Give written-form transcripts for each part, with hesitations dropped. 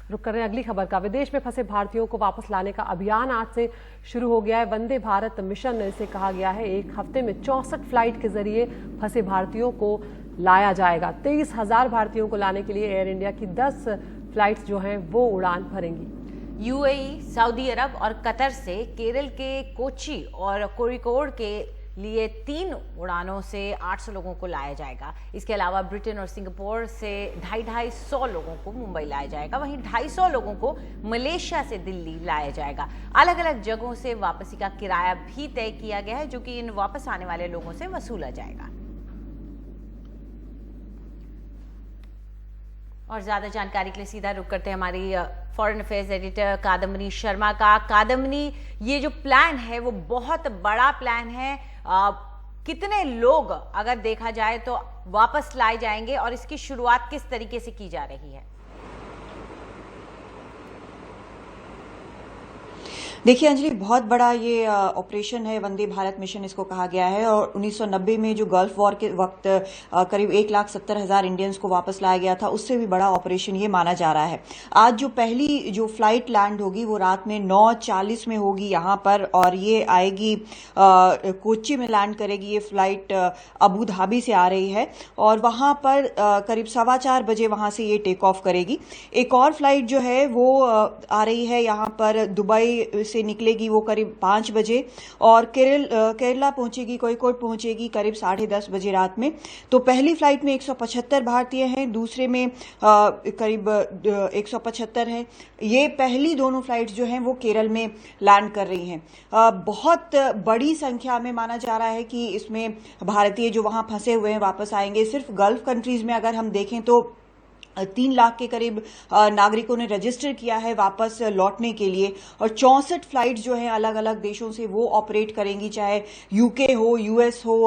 रुक कर रहे हैं अगली खबर का। विदेश में फंसे भारतीयों को वापस लाने का अभियान आज से शुरू हो गया है। वंदे भारत मिशन इसे कहा गया है। एक हफ्ते में 64 फ्लाइट के जरिए फंसे भारतीयों को लाया जाएगा। 23,000 भारतीयों को लाने के लिए एयर इंडिया की 10 फ्लाइट्स जो हैं वो उड़ान भरेंगी। यूएई, सऊदी अरब और कतर से केरल के कोच्चि और कोझिकोड के लिए 3 उड़ानों से 800 लोगों को लाया जाएगा। इसके अलावा ब्रिटेन और सिंगापुर से 250 लोगों को मुंबई लाया जाएगा। वहीं 250 लोगों को मलेशिया से दिल्ली लाया जाएगा। अलग अलग जगहों से वापसी का किराया भी तय किया गया है, जो कि इन वापस आने वाले लोगों से वसूला जाएगा। और ज्यादा जानकारी के लिए सीधा रुक करते हैं हमारी foreign affairs editor Kadambini Sharma का। कादम्बिनी, ये जो प्लान है वो बहुत बड़ा प्लान है। कितने लोग अगर देखा जाए तो वापस लाए जाएंगे और इसकी शुरुआत किस तरीके से की जा रही है? देखिए अंजलि, बहुत बड़ा ये ऑपरेशन है, वंदे भारत मिशन इसको कहा गया है। और 1990 में जो गल्फ वॉर के वक्त करीब 1,70,000 इंडियंस को वापस लाया गया था, उससे भी बड़ा ऑपरेशन ये माना जा रहा है। आज जो पहली जो फ्लाइट लैंड होगी वो रात में 9:40 में होगी यहाँ पर, और ये आएगी कोच्चि में लैंड करेगी। ये फ्लाइट अबू धाबी से आ रही है और वहां पर करीब 4:15 बजे वहां से ये टेक ऑफ करेगी। एक और फ्लाइट जो है वो आ रही है यहाँ पर, दुबई से निकलेगी वो करीब 5 बजे और केरला पहुंचेगी, कोझिकोड पहुंचेगी करीब 10:30 बजे रात में। तो पहली फ्लाइट में 175 भारतीय हैं, दूसरे में करीब 175 हैं। ये पहली दोनों फ्लाइट्स जो हैं वो केरल में लैंड कर रही हैं। बहुत बड़ी संख्या में माना जा रहा है कि इसमें भारतीय जो वहां फंसे हुए हैं वापस आएंगे। सिर्फ गल्फ कंट्रीज में अगर हम देखें तो 3 लाख के करीब नागरिकों ने रजिस्टर किया है वापस लौटने के लिए। और 64 फ्लाइट जो हैं अलग अलग देशों से वो ऑपरेट करेंगी, चाहे यूके हो, यूएस हो,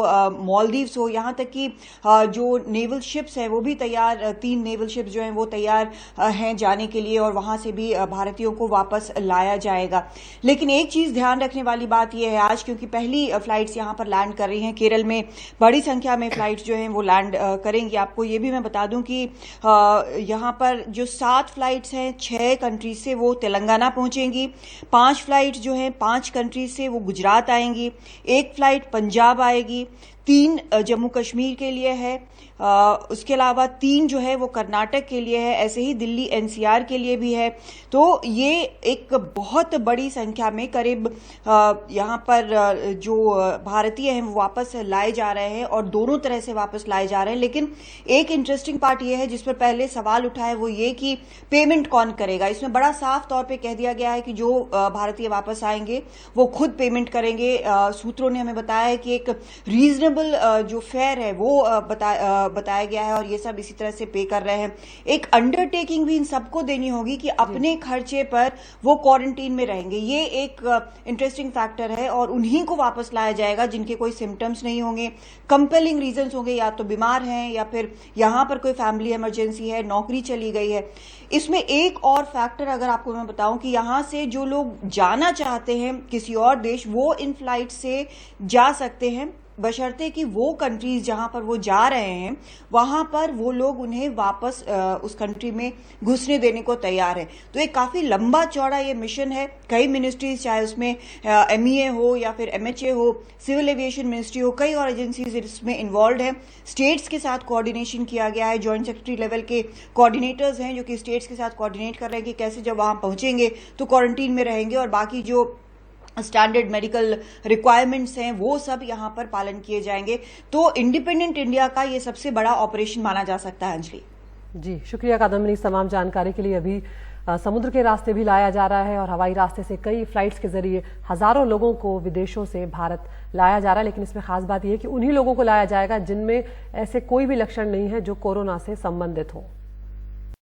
मालदीव्स हो, यहाँ तक कि जो नेवल शिप्स हैं वो भी तैयार, 3 नेवल शिप्स जो हैं वो तैयार हैं जाने के लिए, और वहां से भी भारतीयों को वापस लाया जाएगा। लेकिन एक चीज ध्यान रखने वाली बात यह है आज, क्योंकि पहली फ्लाइट्स यहाँ पर लैंड कर रही हैं, केरल में बड़ी संख्या में फ्लाइट्स जो हैं वो लैंड करेंगी। आपको ये भी मैं बता दूं कि यहाँ पर जो 7 फ्लाइट्स हैं 6 कंट्रीज से वो तेलंगाना पहुंचेंगी, 5 फ्लाइट जो हैं 5 कंट्रीज से वो गुजरात आएंगी, 1 फ्लाइट पंजाब आएगी, 3 जम्मू कश्मीर के लिए है, उसके अलावा 3 जो है वो कर्नाटक के लिए है, ऐसे ही दिल्ली एनसीआर के लिए भी है। तो ये एक बहुत बड़ी संख्या में करीब यहाँ पर जो भारतीय हैं वो वापस लाए जा रहे हैं और दोनों तरह से वापस लाए जा रहे हैं। लेकिन एक इंटरेस्टिंग पार्ट ये है जिस पर पहले सवाल उठा है, वो ये कि पेमेंट कौन करेगा। इसमें बड़ा साफ तौर पे कह दिया गया है कि जो भारतीय वापस आएंगे वो खुद पेमेंट करेंगे। सूत्रों ने हमें बताया है कि एक रीजनेबल जो फेयर है वो बताया गया है और ये सब इसी तरह से पे कर रहे हैं। एक अंडरटेकिंग भी इन सबको देनी होगी कि अपने खर्चे पर वो क्वारंटीन में रहेंगे। ये एक इंटरेस्टिंग फैक्टर है और उन्हीं को वापस लाया जाएगा जिनके कोई सिम्टम्स नहीं होंगे, कंपेलिंग रीजंस होंगे, या तो बीमार हैं या फिर यहां पर कोई फैमिली इमरजेंसी है, नौकरी चली गई है। इसमें एक और फैक्टर अगर आपको मैं बताऊं कि यहां से जो लोग जाना चाहते हैं किसी और देश, वो इन फ्लाइट से जा सकते हैं, बशर्ते कि वो कंट्रीज जहां पर वो जा रहे हैं वहां पर वो लोग उन्हें वापस उस कंट्री में घुसने देने को तैयार है। तो एक काफी लंबा चौड़ा ये मिशन है। कई मिनिस्ट्रीज, चाहे उसमें एमईए हो या फिर एमएचए हो, सिविल एविएशन मिनिस्ट्री हो, कई और एजेंसीज इसमें इन्वॉल्व हैं। स्टेट्स के साथ कोऑर्डिनेशन किया गया है, जॉइंट सेक्रेटरी लेवल के कोऑर्डिनेटर्स हैं जो कि स्टेट्स के साथ कोऑर्डिनेट कर रहे हैं कि कैसे जब वहां पहुंचेंगे तो क्वारंटीन में रहेंगे और बाकी जो स्टैंडर्ड मेडिकल रिक्वायरमेंट्स हैं वो सब यहां पर पालन किए जाएंगे। तो इंडिपेंडेंट इंडिया का ये सबसे बड़ा ऑपरेशन माना जा सकता है। अंजलि जी, शुक्रिया कादम्बिनी इस तमाम जानकारी के लिए। अभी समुद्र के रास्ते भी लाया जा रहा है और हवाई रास्ते से कई फ्लाइट्स के जरिए हजारों लोगों को विदेशों से भारत लाया जा रहा है। लेकिन इसमें खास बात यह है कि उन्हीं लोगों को लाया जाएगा जिनमें ऐसे कोई भी लक्षण नहीं है जो कोरोना से संबंधित हो।